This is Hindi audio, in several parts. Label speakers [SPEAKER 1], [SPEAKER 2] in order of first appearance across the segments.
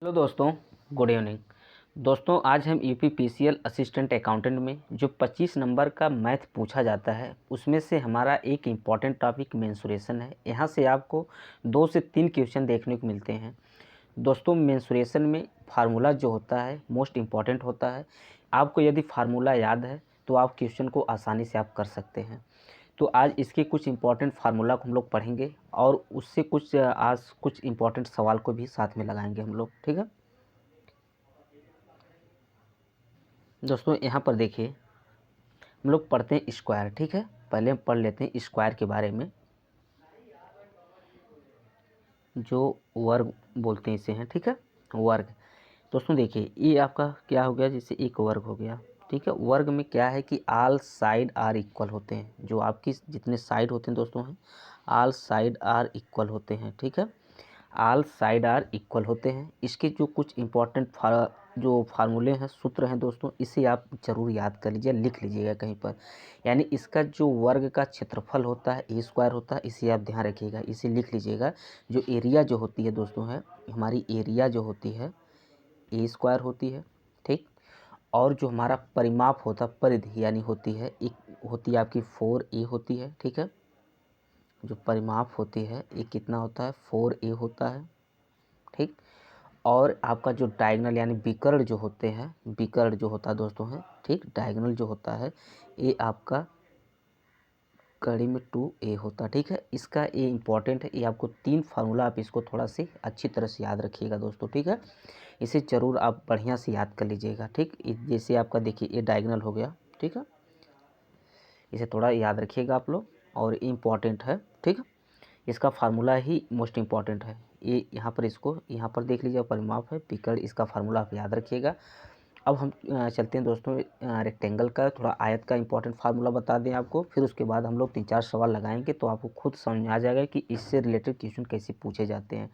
[SPEAKER 1] हेलो दोस्तों, गुड इवनिंग। दोस्तों, आज हम यूपीपीसीएल असिस्टेंट अकाउंटेंट में जो 25 नंबर का मैथ पूछा जाता है उसमें से हमारा एक इम्पॉर्टेंट टॉपिक मेंसुरेशन है। यहाँ से आपको 2 से 3 क्वेश्चन देखने को मिलते हैं। दोस्तों, मेंसुरेशन में फार्मूला जो होता है मोस्ट इम्पॉर्टेंट होता है। आपको यदि फार्मूला याद है तो आप क्वेश्चन को आसानी से आप कर सकते हैं। तो आज इसके कुछ इम्पॉर्टेंट फार्मूला को हम लोग पढ़ेंगे और उससे आज कुछ इम्पॉर्टेंट सवाल को भी साथ में लगाएंगे हम लोग, ठीक है। दोस्तों, यहाँ पर देखिए, हम लोग पढ़ते हैं स्क्वायर, ठीक है। पहले हम पढ़ लेते हैं स्क्वायर के बारे में, जो वर्ग बोलते हैं इसे हैं, ठीक है, वर्ग। दोस्तों देखिए, ये आपका क्या हो गया, जैसे एक वर्ग हो गया, ठीक है। वर्ग में क्या है कि आल साइड आर इक्वल होते हैं। जो आपकी जितने साइड होते हैं दोस्तों हैं, आल साइड आर इक्वल होते हैं, ठीक है। आल साइड आर इक्वल होते हैं। इसके जो कुछ इंपॉर्टेंट जो फार्मूले हैं, सूत्र हैं दोस्तों, इसे आप ज़रूर याद कर लीजिए, लिख लीजिएगा कहीं पर। यानी इसका जो वर्ग का क्षेत्रफल होता है ए स्क्वायर होता है, इसे आप ध्यान रखिएगा, इसे लिख लीजिएगा। जो एरिया जो होती है दोस्तों है, हमारी एरिया जो होती है ए स्क्वायर होती है, ठीक। और जो हमारा परिमाप होता है, परिधि यानी होती है, एक होती है आपकी 4a होती है, ठीक है। जो परिमाप होती है ये कितना होता है, 4a होता है, ठीक। और आपका जो डायगनल यानी विकर्ण जो होते हैं, विकर्ण जो होता है दोस्तों है, ठीक, डायगनल जो होता है ये आपका कड़ी में 2a होता है, ठीक है। इसका ये इंपॉर्टेंट है, ये आपको 3 फार्मूला आप इसको थोड़ा सी अच्छी तरह से याद रखिएगा दोस्तों, ठीक है। इसे ज़रूर आप बढ़िया से याद कर लीजिएगा, ठीक। जैसे आपका देखिए ये डायगनल हो गया, ठीक है, इसे थोड़ा याद रखिएगा आप लोग, और इम्पॉर्टेंट है, ठीक। इसका फार्मूला ही मोस्ट इम्पॉर्टेंट है। ये यहाँ पर इसको यहाँ पर देख लीजिए, परिमाप है, विकर्ण, इसका फार्मूला आप याद रखिएगा। अब हम चलते हैं दोस्तों रेक्टेंगल का, थोड़ा आयत का इंपॉर्टेंट फार्मूला बता दें आपको, फिर उसके बाद हम लोग 3-4 सवाल लगाएंगे तो आपको खुद समझ में आ जाएगा कि इससे रिलेटेड क्वेश्चन कैसे पूछे जाते हैं।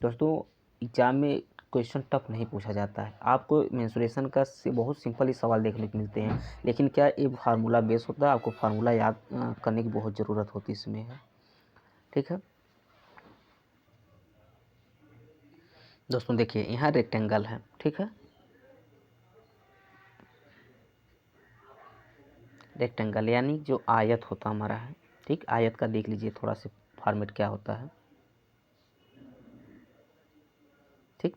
[SPEAKER 1] दोस्तों, एग्जाम में क्वेश्चन टफ नहीं पूछा जाता है। आपको मेंसुरेशन का से बहुत सिंपल ही सवाल देखने को मिलते हैं, लेकिन क्या ये फार्मूला बेस होता है, आपको फार्मूला याद करने की बहुत ज़रूरत होती है इसमें है, ठीक है। दोस्तों देखिए, यहाँ रेक्टेंगल है, ठीक है, रेक्टेंगल यानी जो आयत होता हमारा है, ठीक। आयत का देख लीजिए थोड़ा सा फॉर्मेट क्या होता है, ठीक,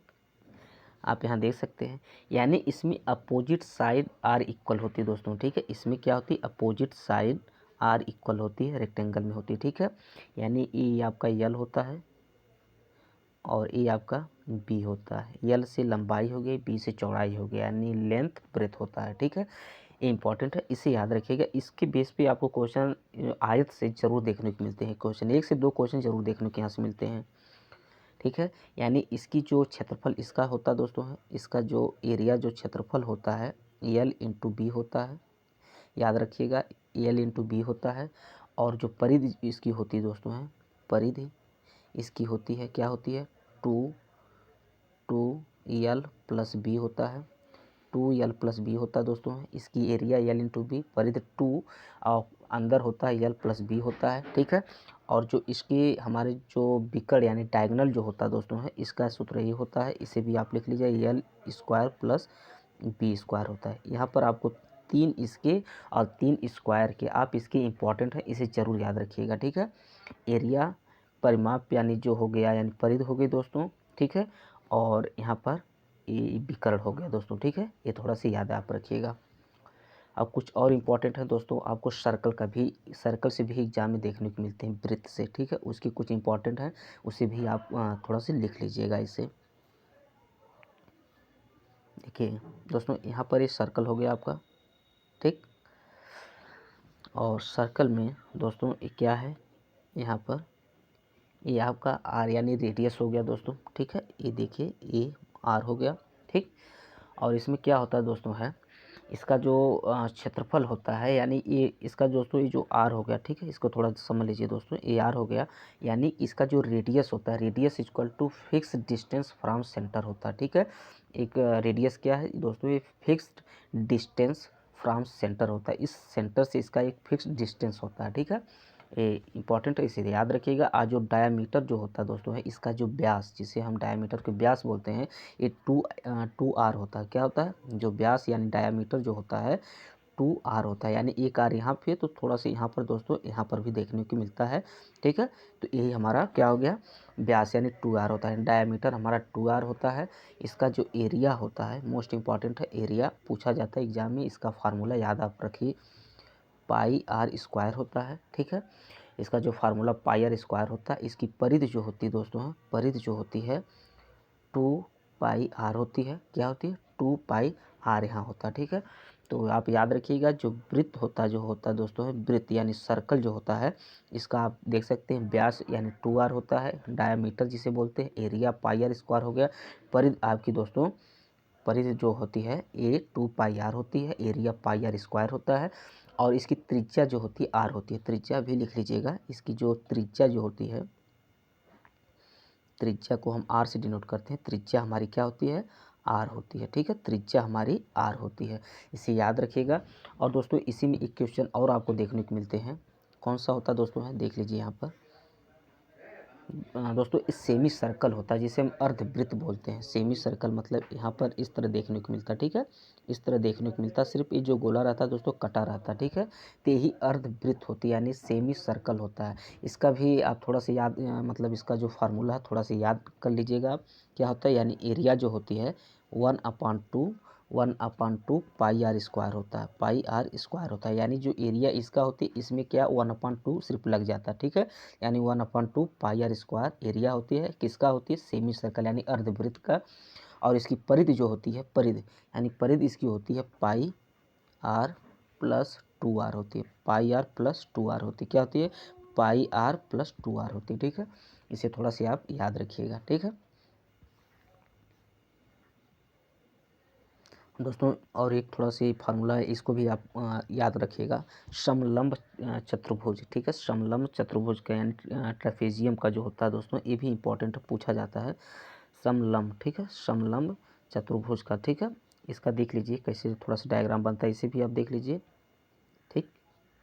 [SPEAKER 1] आप यहाँ देख सकते हैं। यानी इसमें अपोजिट साइड आर इक्वल होती है दोस्तों, ठीक है। इसमें क्या होती है, अपोजिट साइड आर इक्वल होती है, रेक्टेंगल में होती है, ठीक है। यानी ये आपका यल होता है और ये आपका बी होता है। यल से लंबाई हो गई, बी से चौड़ाई हो गई, यानी लेंथ ब्रेथ होता है, ठीक है। ये इंपॉर्टेंट है, इसे याद रखिएगा। इसके बेस पे आपको क्वेश्चन आयत से ज़रूर देखने को मिलते हैं, क्वेश्चन 1 से 2 क्वेश्चन ज़रूर देखने को यहाँ से मिलते हैं, ठीक है। यानी इसकी जो क्षेत्रफल इसका होता है दोस्तों है, इसका जो एरिया जो क्षेत्रफल होता है यल इंटू बी होता है, याद रखिएगा, यल इंटू बी होता है। और जो परिधि इसकी होती है दोस्तों है, परिधि इसकी होती है, क्या होती है, 2 यल प्लस बी होता है, 2 यल प्लस बी होता है दोस्तों है। इसकी एरिया यल इंटू बी, परिधि 2 और अंदर होता है यल प्लस बी होता है, ठीक है। और जो इसके हमारे जो विकर्ण यानी डायगोनल जो होता है दोस्तों है, इसका सूत्र ये होता है, इसे भी आप लिख लीजिए, L square plus B square होता है। यहाँ पर आपको 3 इसके और 3 स्क्वायर के, आप इसके इंपॉर्टेंट है, इसे ज़रूर याद रखिएगा, ठीक है। एरिया परिमाप यानी जो हो गया, यानी परिधि हो गई दोस्तों, ठीक है। और यहाँ पर ये विकर्ण हो गया दोस्तों, ठीक है। ये थोड़ा सा याद आप रखिएगा। अब कुछ और इम्पॉर्टेंट है दोस्तों, आपको सर्कल का भी, सर्कल से भी एग्जाम में देखने को मिलते हैं, वृत्त से, ठीक है। उसकी कुछ इंपॉर्टेंट है, उसे भी आप थोड़ा सा लिख लीजिएगा इसे। देखिए दोस्तों, यहाँ पर ये सर्कल हो गया आपका, ठीक। और सर्कल में दोस्तों ये क्या है, यहाँ पर ये आपका आर यानी रेडियस हो गया दोस्तों, ठीक है। ये देखिए, ये आर हो गया, ठीक। और इसमें क्या होता है दोस्तों है, इसका जो क्षेत्रफल होता है, यानी ये इसका दोस्तों ये जो आर हो गया, ठीक है, इसको थोड़ा समझ लीजिए दोस्तों, ये आर हो गया। यानी इसका जो रेडियस होता है, radius equal to fix distance from centre होता है, ठीक है। एक रेडियस क्या है दोस्तों, ये फिक्स्ड डिस्टेंस फ्रॉम सेंटर होता है, इस सेंटर से इसका एक फिक्स डिस्टेंस होता है, ठीक है। ये इंपॉर्टेंट है, इसे याद रखिएगा। आज जो डायामीटर जो होता है दोस्तों है, इसका जो व्यास, जिसे हम डायामीटर के व्यास बोलते हैं, ये 2r होता है। क्या होता है? जो व्यास यानी डायामीटर जो होता है 2r होता है, यानी एक r यहाँ पे, तो थोड़ा सा यहाँ पर दोस्तों यहाँ पर भी देखने को मिलता है, ठीक है। तो यही हमारा क्या हो गया, व्यास यानी 2r होता है। डायामीटर हमारा 2r होता है। इसका जो एरिया होता है, मोस्ट इंपॉर्टेंट है, एरिया पूछा जाता है एग्जाम में। इसका फार्मूला याद आप रखिए, पाई आर स्क्वायर होता है, ठीक है। इसका जो फार्मूला पाई आर स्क्वायर होता है। इसकी परिधि जो होती है दोस्तों है, परिधि जो होती है 2 पाई आर होती है। क्या होती है? 2 पाई आर यहाँ होता है, ठीक है। तो आप याद रखिएगा, जो वृत्त होता है, जो होता है दोस्तों है वृत्त यानी सर्कल जो होता है, इसका आप देख सकते हैं व्यास यानी 2r होता है, डायामीटर जिसे बोलते हैं, एरिया पाई आर स्क्वायर हो गया, परिधि आपकी दोस्तों, परिधि जो होती है ये 2 पाई आर होती है, एरिया पाई आर स्क्वायर होता है, और इसकी त्रिज्या जो होती है आर होती है। त्रिज्या भी लिख लीजिएगा, इसकी जो त्रिज्या जो होती है, त्रिज्या को हम आर से डिनोट करते हैं। त्रिज्या हमारी क्या होती है? आर होती है, ठीक है। त्रिज्या हमारी आर होती है, इसे याद रखिएगा। और दोस्तों इसी में एक क्वेश्चन और आपको देखने को मिलते हैं, कौन सा होता है दोस्तों है, देख लीजिए यहाँ पर। दोस्तों इस सेमी सर्कल होता है, जिसे हम अर्धवृत्त बोलते हैं। सेमी सर्कल मतलब यहाँ पर इस तरह देखने को मिलता है, ठीक है। इस तरह देखने को मिलता है, सिर्फ ये जो गोला रहता है दोस्तों कटा रहता है, ठीक है। तो यही अर्धवृत्त होती है, यानी सेमी सर्कल होता है। इसका भी आप थोड़ा सा याद, मतलब इसका जो फार्मूला है थोड़ा सा याद कर लीजिएगा आप। क्या होता है? यानी एरिया जो होती है 1/2 पाई आर स्क्वायर होता है, पाई आर स्क्वायर होता है। यानी जो एरिया इसका होती है, इसमें क्या 1/2 सिर्फ लग जाता है, ठीक है। यानी 1/2 पाई आर स्क्वायर एरिया होती है, किसका होती है? सेमी सर्कल यानी अर्धवृत्त का। और इसकी परिधि जो होती है, परिधि यानी परिधि इसकी होती है पाई आर प्लस 2r होती है, पाई आर प्लस 2r होती है। क्या होती है? पाई आर प्लस 2r होती है, ठीक है। इसे थोड़ा सा आप याद रखिएगा, ठीक है दोस्तों। और एक थोड़ा सी फार्मूला है, इसको भी आप याद रखिएगा। समलंब चतुर्भुज, ठीक है। समलंब चतुर्भुज का यानी ट्रेपेजियम का जो होता है दोस्तों, ये भी इंपॉर्टेंट पूछा जाता है। समलंब, ठीक है, समलंब चतुर्भुज का, ठीक है। इसका देख लीजिए कैसे थोड़ा सा डायग्राम बनता है, इसे भी आप देख लीजिए, ठीक।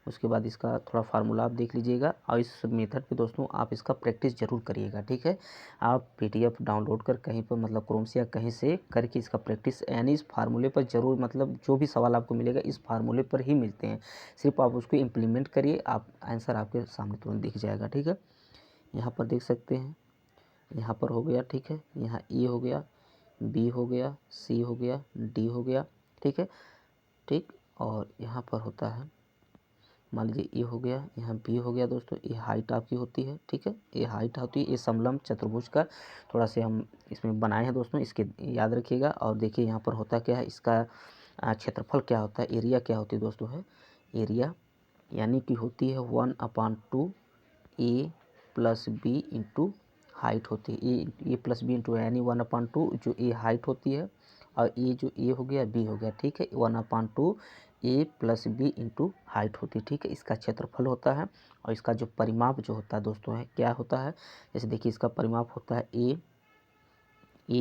[SPEAKER 1] उसके बाद इसका थोड़ा फार्मूला आप देख लीजिएगा, और इस मेथड पे दोस्तों आप इसका प्रैक्टिस जरूर करिएगा, ठीक है। आप पीडीएफ डाउनलोड कर कहीं पर, मतलब क्रोम से या कहीं से करके इसका प्रैक्टिस, यानी इस फार्मूले पर जरूर, मतलब जो भी सवाल आपको मिलेगा इस फार्मूले पर ही मिलते हैं। सिर्फ आप उसको इम्प्लीमेंट करिए, आप आंसर आपके सामने तुरंत दिख जाएगा, ठीक है। यहाँ पर देख सकते हैं, यहाँ पर हो गया, ठीक है। यहाँ ए हो गया, बी हो गया, सी हो गया, डी हो गया, ठीक है, ठीक। और यहाँ पर होता है, मान लीजिए ए हो गया, यहाँ बी हो गया दोस्तों, ये हाइट आपकी होती है, ठीक है। ये हाइट होती है, ये समलंब चतुर्भुज का थोड़ा से हम इसमें बनाए हैं दोस्तों, इसके याद रखिएगा। और देखिए यहाँ पर होता क्या है, इसका क्षेत्रफल क्या होता है, एरिया क्या होती है दोस्तों है, एरिया यानी कि होती है 1/2 ए प्लस बी इंटू हाइट होती है। ए प्लस बी इंटू यानी 1/2 जो ए हाइट होती है, और ए जो ए हो गया, बी हो गया, ठीक है। 1/2 ए प्लस बी इंटू हाइट होती है, ठीक है। इसका क्षेत्रफल होता है। और इसका जो परिमाप जो होता है दोस्तों है, क्या होता है, जैसे देखिए इसका परिमाप होता है ए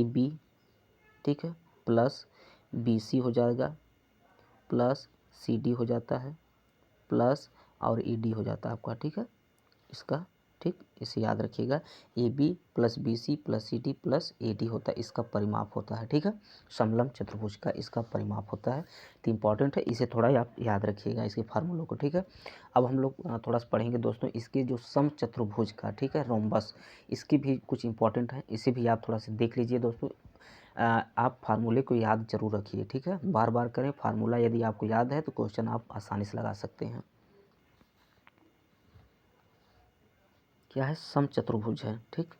[SPEAKER 1] बी, ठीक है, प्लस बी सी हो जाएगा, प्लस सी डी हो जाता है, प्लस और ई डी हो जाता है आपका, ठीक है। इसका, ठीक, इसे याद रखिएगा, A B plus B C plus C D plus A D होता है, इसका परिमाप होता है, ठीक है। समलंब चतुर्भुज का इसका परिमाप होता है। तो इंपॉर्टेंट है, इसे थोड़ा आप याद रखिएगा, इसके फार्मूलों को, ठीक है। अब हम लोग थोड़ा सा पढ़ेंगे दोस्तों इसके जो समचतुर्भुज का, ठीक है, रोम्बस, इसकी भी कुछ इंपॉर्टेंट है, इसे भी आप थोड़ा सा देख लीजिए दोस्तों। आप फार्मूले को याद जरूर रखिए, ठीक है, बार बार करें फार्मूला, यदि आपको याद है तो क्वेश्चन आप आसानी से लगा सकते हैं। क्या है? समचतुर्भुज है, ठीक।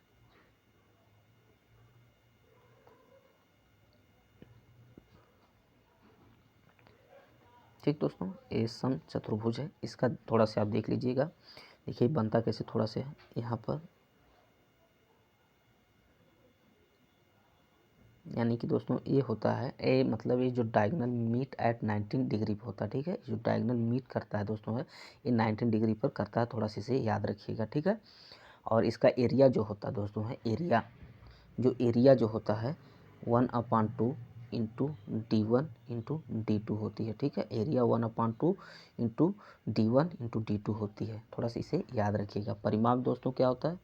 [SPEAKER 1] ठीक दोस्तों, ये समचतुर्भुज है, इसका थोड़ा सा आप देख लीजिएगा। देखिए बनता कैसे, थोड़ा सा है यहाँ पर, यानी कि दोस्तों ये होता है, ए मतलब ये जो डायगोनल मीट एट 19 डिग्री पर होता है, ठीक है। जो डायगोनल मीट करता है दोस्तों है, ये 19 डिग्री पर करता है, थोड़ा सा इसे याद रखिएगा, ठीक है। और इसका एरिया जो होता है दोस्तों है, एरिया जो होता है 1/2 1/2 होती है, ठीक है। एरिया 1/2 इंटू D1/D2 होती है। थोड़ा सा इसे याद रखिएगा। परिमाप दोस्तों क्या होता है,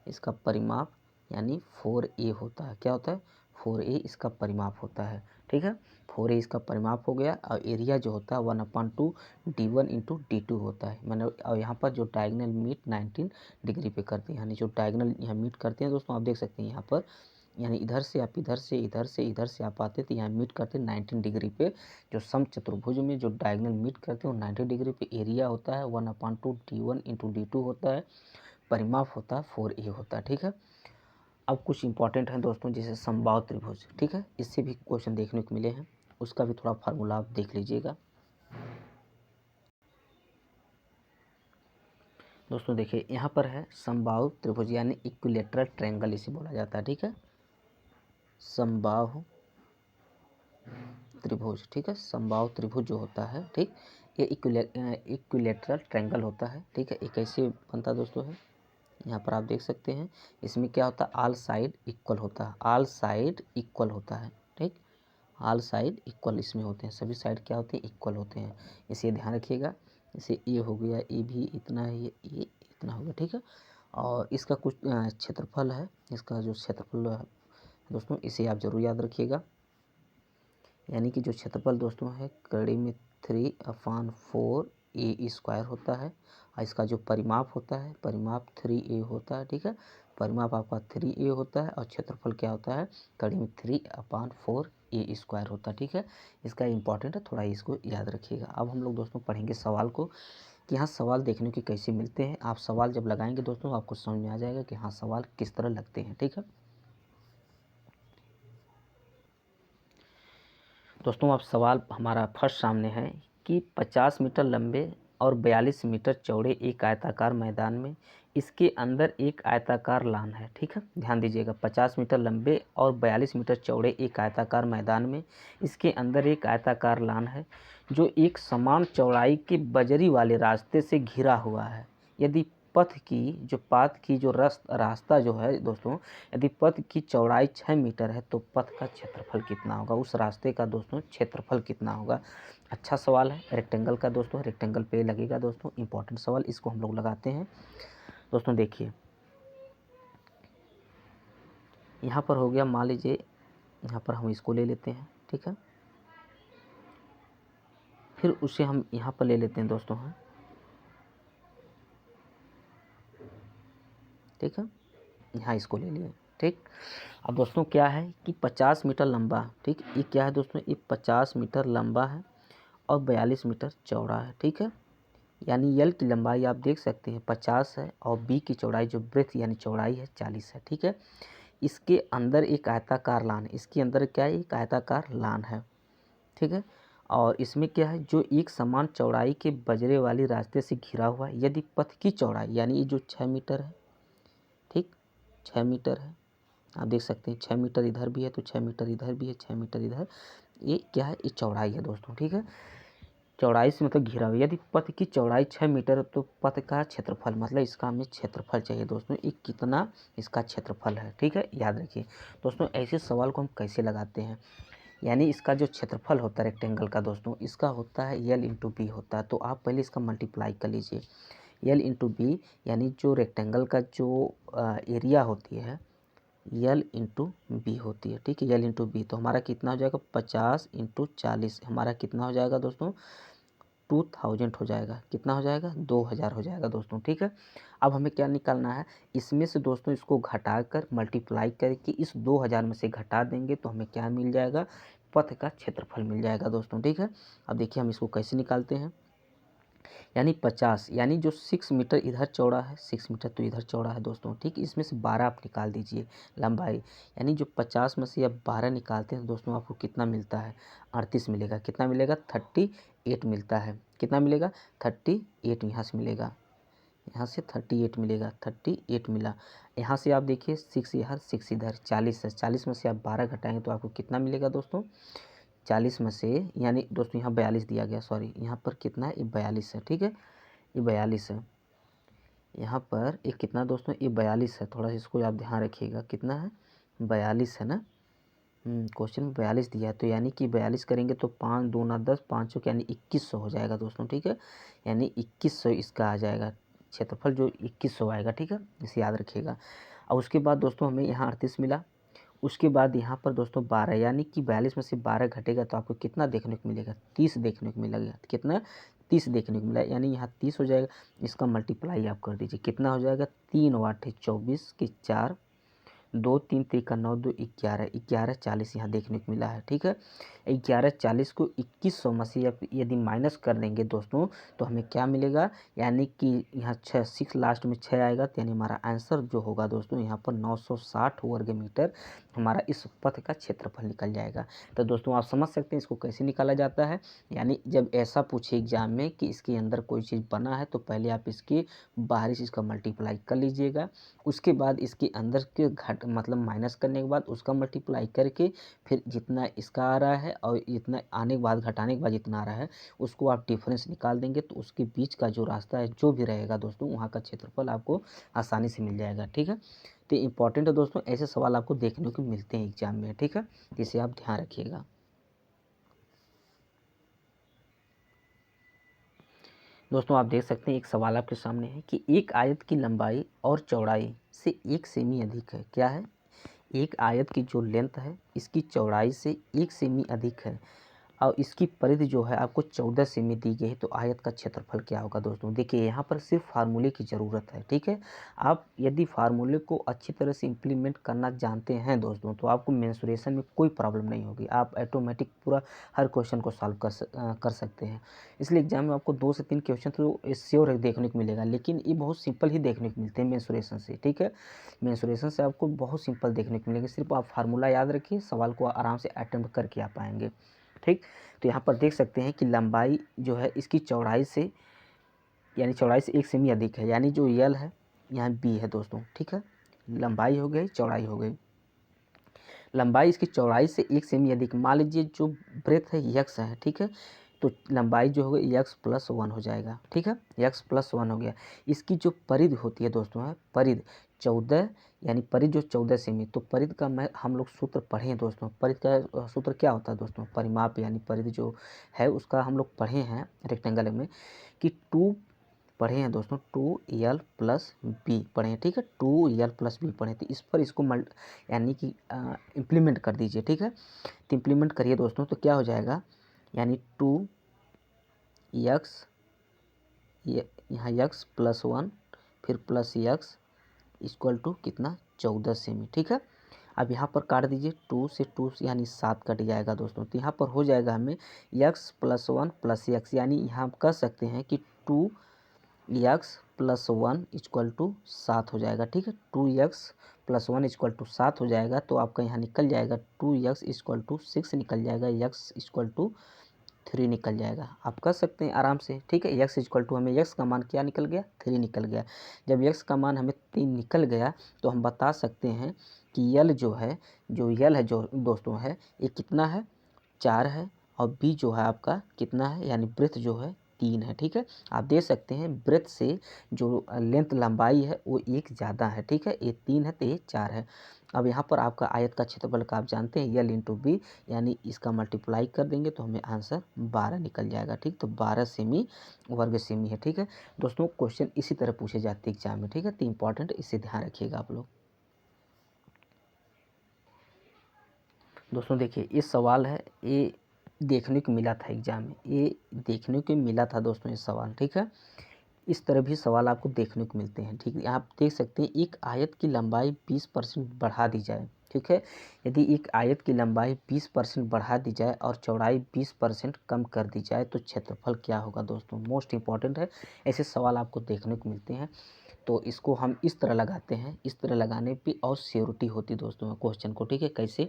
[SPEAKER 1] इसका परिमाप यानी 4A होता है। क्या होता है, 4A इसका परिमाप होता है, ठीक है। 4A इसका परिमाप हो गया और एरिया जो होता है 1/2 D1/D2 होता है। मैंने और यहाँ पर जो डायगनल मीट 19 डिग्री पे करते हैं, यानी जो डायगनल यहाँ मीट करते हैं दोस्तों, आप देख सकते हैं यहाँ पर, यानी इधर से आप इधर से आप आते तो यहाँ मीट करते हैं 19 डिग्री पे। जो समचतुर्भुज में जो डायगनल मीट करते हैं वो 90 डिग्री पे। एरिया होता है 1/2 D1/D2 होता है। परिमाप होता है 4A होता है, ठीक है। अब कुछ इंपॉर्टेंट है दोस्तों, जैसे समबाहु त्रिभुज, ठीक है। इससे भी क्वेश्चन देखने को मिले हैं, उसका भी थोड़ा फार्मूला आप देख लीजिएगा। दोस्तों देखिए यहाँ पर है समबाहु त्रिभुज यानी इक्विलेटरल ट्रायंगल इसे बोला जाता है, ठीक है। समबाहु त्रिभुज, ठीक है। समबाहु त्रिभुज जो होता है, ठीक, ये इक्विलेटरल ट्रायंगल होता है, ठीक है। ये कैसे बनता है दोस्तों है, यहाँ पर आप देख सकते हैं। इसमें क्या होता है, ऑल साइड इक्वल होता है, ऑल साइड इक्वल होता है, ठीक। ऑल साइड इक्वल इसमें होते हैं, सभी साइड क्या होते हैं, इक्वल होते हैं। इसे ध्यान रखिएगा। इसे ये हो गया, ये भी इतना है, ये इतना होगा, ठीक है। और इसका कुछ क्षेत्रफल है, इसका जो क्षेत्रफल है दोस्तों, इसे आप जरूर याद रखिएगा। यानी कि जो क्षेत्रफल दोस्तों है कड़ी में 3/4A² होता है। और इसका जो परिमाप होता है, परिमाप 3A होता है, ठीक है। परिमाप आपका 3A होता है और क्षेत्रफल क्या होता है, कड़ी में 3/4A² होता है, ठीक है। इसका इंपॉर्टेंट है, थोड़ा इसको याद रखिएगा। अब हम लोग दोस्तों पढ़ेंगे सवाल को, कि यहाँ सवाल देखने के कैसे मिलते हैं। आप सवाल जब लगाएंगे दोस्तों आपको समझ में आ जाएगा कि हाँ सवाल किस तरह लगते हैं, ठीक है। दोस्तों आप सवाल हमारा फर्स्ट सामने है कि 50 मीटर लंबे और 42 मीटर चौड़े एक आयताकार मैदान में इसके अंदर एक आयताकार लान है, ठीक है। ध्यान दीजिएगा, 50 मीटर लंबे और 42 मीटर चौड़े एक आयताकार मैदान में इसके अंदर एक आयताकार लान है जो एक समान चौड़ाई के बजरी वाले रास्ते से घिरा हुआ है। यदि पथ की जो रास्ता जो है दोस्तों, यदि पथ की चौड़ाई 6 मीटर है तो पथ का क्षेत्रफल कितना होगा, उस रास्ते का दोस्तों क्षेत्रफल कितना होगा। अच्छा सवाल है, रेक्टेंगल का दोस्तों, रेक्टेंगल पे लगेगा दोस्तों, इंपॉर्टेंट सवाल, इसको हम लोग लगाते हैं। दोस्तों देखिए यहाँ पर हो गया, मान लीजिए यहाँ पर हम इसको ले लेते हैं, ठीक है। फिर उसे हम यहाँ पर ले लेते हैं दोस्तों, हाँ ठीक है, यहाँ इसको ले लिए, ठीक। अब दोस्तों क्या है कि 50 मीटर लंबा, ठीक, ये क्या है दोस्तों, ये 50 मीटर लंबा है और 42 मीटर चौड़ा है, ठीक है। यानी यल की लंबाई आप देख सकते हैं 50 है और बी की चौड़ाई जो ब्रेथ यानी चौड़ाई है 40 है, ठीक है। इसके अंदर एक आयताकार लान है, इसके अंदर क्या है, एक आयताकार लान है, ठीक है। और इसमें क्या है, जो एक समान चौड़ाई के बजरे वाली रास्ते से घिरा हुआ है। यदि पथ की चौड़ाई यानी ये जो 6 मीटर है, ठीक, 6 मीटर है, आप देख सकते हैं 6 मीटर इधर भी है तो 6 मीटर इधर भी है, 6 मीटर इधर, ये क्या है, ये चौड़ाई है दोस्तों, ठीक है। चौड़ाई से मतलब घिरा हुआ। यदि पथ की चौड़ाई 6 मीटर है तो पथ का क्षेत्रफल, मतलब इसका हमें क्षेत्रफल चाहिए दोस्तों, ये कितना इसका क्षेत्रफल है, ठीक है, याद रखिए। दोस्तों ऐसे सवाल को हम कैसे लगाते हैं, यानी इसका जो क्षेत्रफल होता है रेक्टेंगल का दोस्तों, इसका होता है L/B होता है। तो आप पहले इसका मल्टीप्लाई कर लीजिए, L/B, यानी जो रेक्टेंगल का जो एरिया होती है L/B होती है, ठीक है, L/B। तो हमारा कितना हो जाएगा, 50 × 40, हमारा कितना हो जाएगा दोस्तों, 2000 हो जाएगा, कितना हो जाएगा, 2000 हो जाएगा दोस्तों, ठीक है। अब हमें क्या निकालना है, इसमें से दोस्तों इसको घटाकर मल्टीप्लाई करके इस 2000 में से घटा देंगे तो हमें क्या मिल जाएगा, पथ का क्षेत्रफल मिल जाएगा दोस्तों, ठीक है। अब देखिए हम इसको कैसे निकालते हैं, यानी 50, यानी जो 6 मीटर इधर चौड़ा है, 6 मीटर तो इधर चौड़ा है दोस्तों, ठीक। इसमें से 12 आप निकाल दीजिए लंबाई, यानी जो 50 में से आप 12 निकालते हैं दोस्तों आपको कितना मिलता है, 38 मिलेगा। कितना मिलेगा, 38 मिलता है। कितना मिलेगा, 38 यहाँ से मिलेगा, यहाँ से 38 मिलेगा, 38 मिला। यहाँ से आप देखिए 6 इधर 6 इधर, 40 है, 40 में से आप 12 घटाएंगे तो आपको कितना मिलेगा दोस्तों, 40 में से, यानी दोस्तों यहाँ 42 दिया गया, सॉरी यहाँ पर कितना है, ये 42 है, ठीक है, ये 42 है। यहाँ पर ये कितना दोस्तों, ये 42 है, थोड़ा सा इसको आप ध्यान रखिएगा, कितना है, 42 है ना, क्वेश्चन में 42 दिया है, तो यानी कि 42 करेंगे तो 5 दूना 10, 5 चौक यानी 2100 हो जाएगा दोस्तों, ठीक है। यानी 2100 इसका आ जाएगा क्षेत्रफल, जो 2100 आएगा, ठीक है, इसे याद रखिएगा। और उसके बाद दोस्तों हमें यहाँ 38 मिला। उसके बाद यहाँ पर दोस्तों 12, यानी कि 42 में से 12 घटेगा तो आपको कितना देखने को मिलेगा? 30 देखने को मिलेगा। कितना? 30 देखने को मिला, यानी यहाँ 30 हो जाएगा। इसका मल्टीप्लाई आप कर दीजिए, कितना हो जाएगा? 3 वाट 24 के 4, 2 3 3 9 2 11, 1140 यहाँ देखने को मिला है, ठीक है। 1140 को 2100 में से यदि माइनस कर देंगे दोस्तों तो हमें क्या मिलेगा? यानी कि यहाँ 6 लास्ट में 6 आएगा, तो यानी हमारा आंसर जो होगा दोस्तों यहाँ पर 960 वर्ग मीटर हमारा इस पथ का क्षेत्रफल निकल जाएगा। तो दोस्तों आप समझ सकते हैं इसको कैसे निकाला जाता है। यानी जब ऐसा पूछे एग्जाम में कि इसके अंदर कोई चीज़ बना है तो पहले आप इसके बाहरी चीज़ का मल्टीप्लाई कर लीजिएगा, उसके बाद इसके अंदर के मतलब माइनस करने के बाद उसका मल्टीप्लाई करके फिर जितना इसका आ रहा है और इतना आने के बाद घटाने के बाद जितना आ रहा है उसको आप डिफरेंस निकाल देंगे, तो उसके बीच का जो रास्ता है जो भी रहेगा दोस्तों वहाँ का क्षेत्रफल आपको आसानी से मिल जाएगा, ठीक है। तो इम्पॉर्टेंट है दोस्तों, ऐसे सवाल आपको देखने को मिलते हैं एग्जाम में, ठीक है, इसे आप ध्यान रखिएगा। दोस्तों आप देख सकते हैं एक सवाल आपके सामने है कि एक आयत की लंबाई और चौड़ाई से 1 सेमी अधिक है। क्या है? एक आयत की जो लेंथ है इसकी चौड़ाई से 1 सेमी अधिक है और इसकी परिधि जो है आपको 14 सेमी दी गई है, तो आयत का क्षेत्रफल क्या होगा दोस्तों? देखिए यहाँ पर सिर्फ फार्मूले की ज़रूरत है, ठीक है। आप यदि फार्मूले को अच्छी तरह से इम्प्लीमेंट करना जानते हैं दोस्तों तो आपको मेंसुरेशन में कोई प्रॉब्लम नहीं होगी, आप ऑटोमेटिक पूरा हर क्वेश्चन को सॉल्व कर सकते हैं। इसलिए एग्जाम में आपको 2 से 3 क्वेश्चन तो श्योर देखने को मिलेगा, लेकिन ये बहुत सिंपल ही देखने को मिलते हैं मेंसुरेशन से, ठीक है। मेंसुरेशन से आपको बहुत सिंपल देखने को मिलेगा, सिर्फ आप फार्मूला याद रखिए, सवाल को आराम से अटेम्प्ट करके आ पाएंगे, ठीक। तो यहाँ पर देख सकते हैं कि लंबाई जो है इसकी चौड़ाई से, यानी चौड़ाई से 1 सेमी अधिक है, यानी जो यल है यहाँ बी है दोस्तों, ठीक है। लंबाई हो गई, चौड़ाई हो गई। लंबाई इसकी चौड़ाई से 1 सेमी अधिक, मान लीजिए जो ब्रेथ है यक्स है, ठीक है, तो लंबाई जो होगी यक्स प्लस 1 हो जाएगा, ठीक है, यक्स प्लस 1 हो गया। इसकी जो परिधि होती है दोस्तों है परिधि 14, यानी परिधि जो 14 सेमी, तो परिधि का हम लोग सूत्र पढ़े हैं दोस्तों। परिधि का सूत्र क्या होता है दोस्तों? परिमाप, यानी परिधि जो है उसका हम लोग पढ़े हैं रेक्टेंगल में कि 2 पढ़े हैं दोस्तों, 2l प्लस बी पढ़े हैं, ठीक है, 2l प्लस बी पढ़े, तो इस पर इसको यानी कि इम्प्लीमेंट कर दीजिए, ठीक है। तो इम्प्लीमेंट करिए दोस्तों तो क्या हो जाएगा? यानी 2x, यहाँ x प्लस 1 फिर प्लस x इक्वल टू कितना? 14 सेमी, ठीक है। अब यहाँ पर काट दीजिए, 2 से 2 यानी 7 कट जाएगा दोस्तों, तो यहाँ पर हो जाएगा हमें x प्लस 1 प्लस x, यानी यहाँ हम कह सकते हैं कि 2x प्लस 1 इक्वल टू 7 हो जाएगा, ठीक है। 2x प्लस 1 इक्वल टू 7 हो जाएगा, तो आपका यहाँ निकल जाएगा 2x इक्वल टू 6 निकल जाएगा, x इक्वल टू 3 निकल जाएगा, आप कर सकते हैं आराम से, ठीक है। x इक्वल टू हमें x का मान क्या निकल गया? 3 निकल गया। जब x का मान हमें 3 निकल गया तो हम बता सकते हैं कि यल जो है जो दोस्तों है ये कितना है? 4 है, और b जो है आपका कितना है? यानी ब्रेथ जो है 3 है, ठीक है। आप देख सकते हैं ब्रेथ से जो लेंथ लंबाई है वो 1 ज़्यादा है, ठीक है, ये 3 है तो ये 4 है। अब यहाँ पर आपका आयत का क्षेत्रफल का आप जानते हैं यल इंटू बी, यानी इसका मल्टीप्लाई कर देंगे तो हमें आंसर 12 निकल जाएगा, ठीक। तो 12 सेमी वर्ग सेमी है, ठीक है दोस्तों। क्वेश्चन इसी तरह पूछे जाते हैं एग्जाम में, ठीक है, तो इंपॉर्टेंट, इसे ध्यान रखिएगा आप लोग। दोस्तों देखिए ये सवाल है, ये देखने को मिला था एग्जाम में, ये देखने को मिला था दोस्तों ये सवाल, ठीक है। इस तरह भी सवाल आपको देखने को मिलते हैं, ठीक है। आप देख सकते हैं एक आयत की लंबाई 20% बढ़ा दी जाए, ठीक है। यदि एक आयत की लंबाई 20% बढ़ा दी जाए और चौड़ाई 20% कम कर दी जाए तो क्षेत्रफल क्या होगा दोस्तों? मोस्ट इंपॉर्टेंट है, ऐसे सवाल आपको देखने को मिलते हैं। तो इसको हम इस तरह लगाते हैं, इस तरह लगाने पे और श्योरिटी होती है दोस्तों क्वेश्चन को, ठीक है। कैसे?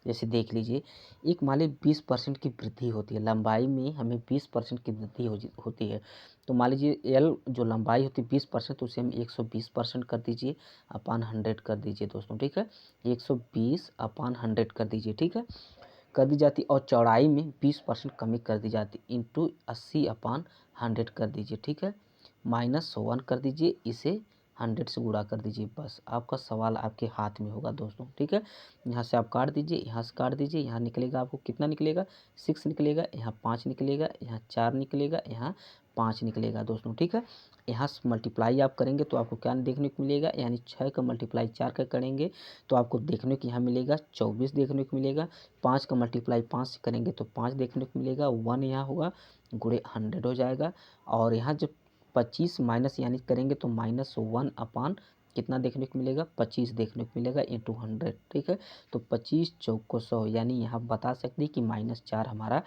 [SPEAKER 1] जैसे देख लीजिए, एक मान लीजिए 20% की वृद्धि होती है लंबाई में, हमें 20% की वृद्धि होती है, तो मान लीजिए एल जो लंबाई होती है 20%, तो उसे हम 120% कर दीजिए अपान 100 कर दीजिए दोस्तों, ठीक है। 120 अपान 100 कर दीजिए, ठीक है, कर दी जाती, और चौड़ाई में 20% कमी कर दी जाती, इंटू 80 अपान 100 कर दीजिए, ठीक है, -1 कर दीजिए, इसे 100 से गुणा कर दीजिए, बस आपका सवाल आपके हाथ में होगा दोस्तों। ठीक है, यहाँ से आप काट दीजिए, यहाँ से काट दीजिए, यहाँ निकलेगा आपको कितना निकलेगा 6 निकलेगा, यहाँ 5 निकलेगा, यहाँ 4 निकलेगा, यहाँ 5 निकलेगा दोस्तों। ठीक है, यहाँ से मल्टीप्लाई आप करेंगे तो आपको क्या देखने को मिलेगा, यानी 6 का मल्टीप्लाई 4 का करेंगे तो आपको देखने को यहाँ मिलेगा 24 देखने को मिलेगा। 5 का मल्टीप्लाई 5 से करेंगे तो 5 देखने को मिलेगा, 1 यहाँ होगा, गुणे 100 हो जाएगा। और यहाँ जब 25 माइनस यानी करेंगे तो -1 अपान कितना देखने को मिलेगा 25 देखने को मिलेगा इंटू 100। ठीक है, तो 25 चौको 100, यानी यहाँ बता सकते हैं कि -4 हमारा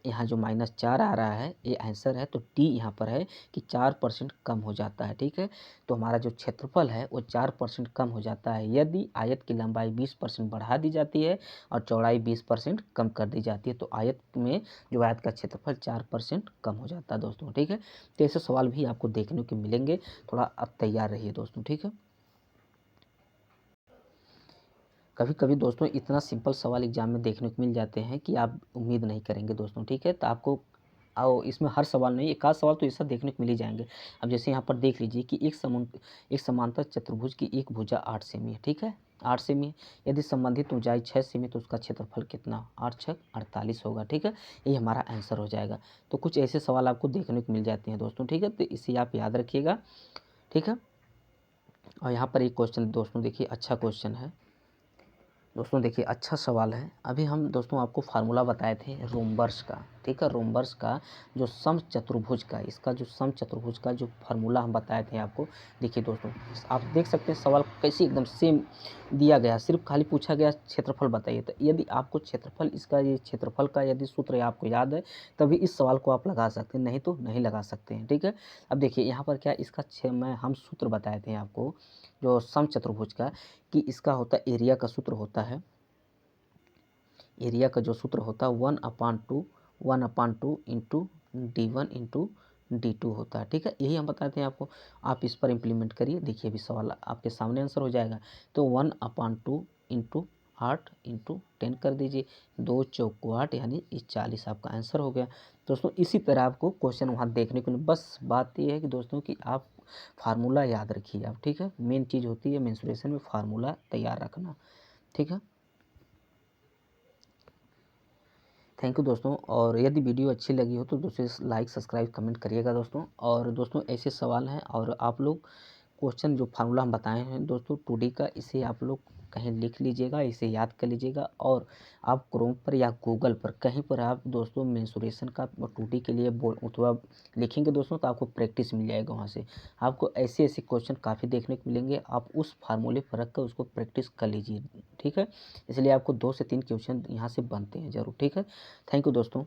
[SPEAKER 1] यहाँ जो -4 आ रहा है ये आंसर है। तो टी यहाँ पर है कि 4% कम हो जाता है। ठीक है, तो हमारा जो क्षेत्रफल है वो 4% कम हो जाता है यदि आयत की लंबाई 20% बढ़ा दी जाती है और चौड़ाई 20% कम कर दी जाती है। तो आयत में जो आयत का क्षेत्रफल 4% कम हो जाता है दोस्तों। ठीक है, तो ऐसे सवाल भी आपको देखने को मिलेंगे, थोड़ा अब तैयार रहिए दोस्तों। ठीक है, कभी कभी दोस्तों इतना सिंपल सवाल एग्जाम में देखने को मिल जाते हैं कि आप उम्मीद नहीं करेंगे दोस्तों। ठीक है, तो आपको आओ इसमें हर सवाल नहीं, एक आध सवाल तो ऐसा देखने को मिल ही जाएंगे। अब जैसे यहाँ पर देख लीजिए कि एक समांतर चतुर्भुज की एक भुजा 8 सेमी है। ठीक है, 8 सेमी है, यदि संबंधित ऊंचाई 6 सेमी तो उसका क्षेत्रफल कितना 8 छक 48 होगा। ठीक है, ये हमारा आंसर हो जाएगा। तो कुछ ऐसे सवाल आपको देखने को मिल जाते हैं दोस्तों। ठीक है, तो इसे आप याद रखिएगा। ठीक है, और यहाँ पर एक क्वेश्चन दोस्तों देखिए, अच्छा क्वेश्चन है दोस्तों। देखिए अच्छा सवाल है। अभी हम दोस्तों आपको फार्मूला बताए थे रोम्बर्स का। ठीक है, रोम्बर्स का जो समचतुर्भुज का, इसका जो समचतुर्भुज का जो फार्मूला हम बताए थे आपको। देखिए दोस्तों, आप देख सकते हैं सवाल कैसे एकदम सेम दिया गया, सिर्फ खाली पूछा गया क्षेत्रफल बताइए। तो यदि आपको क्षेत्रफल इसका ये क्षेत्रफल का यदि सूत्र आपको याद है तभी इस सवाल को आप लगा सकते हैं, नहीं तो नहीं लगा सकते हैं। ठीक है, अब देखिए यहाँ पर क्या इसका हम सूत्र बताए थे आपको जो समचतुर्भुज का, कि इसका होता है एरिया का सूत्र होता है, एरिया का जो सूत्र होता है 1/2 इंटू D1 इंटू D2 होता है। ठीक है, यही हम बताते हैं आपको। आप इस पर इम्प्लीमेंट करिए, देखिए अभी सवाल आपके सामने आंसर हो जाएगा। तो 1/2 इंटू 8 इंटू 10 कर दीजिए, 2 चौको 8 यानी 40 आपका आंसर हो गया। दोस्तों इसी तरह आपको क्वेश्चन वहाँ देखने को नहीं, बस बात ये है कि दोस्तों कि आप फार्मूला याद रखिए आप। ठीक है, मेन चीज़ होती है मेंसुरेशन में फार्मूला तैयार रखना। ठीक है, थैंक यू दोस्तों। और यदि वीडियो अच्छी लगी हो तो दोस्तों लाइक सब्सक्राइब कमेंट करिएगा दोस्तों। और दोस्तों ऐसे सवाल हैं और आप लोग क्वेश्चन जो फार्मूला हम बताए हैं दोस्तों 2D का, इसे आप लोग कहीं लिख लीजिएगा, इसे याद कर लीजिएगा। और आप क्रोम पर या गूगल पर कहीं पर आप दोस्तों मेंसुरेशन का 2D के लिए बोल अथवा लिखेंगे दोस्तों तो आपको प्रैक्टिस मिल जाएगा। वहाँ से आपको ऐसे ऐसे क्वेश्चन काफ़ी देखने को मिलेंगे, आप उस फार्मूले पर रख कर उसको प्रैक्टिस कर लीजिए। ठीक है, इसलिए आपको 2 से 3 क्वेश्चन यहाँ से बनते हैं ज़रूर। ठीक है, थैंक यू दोस्तों।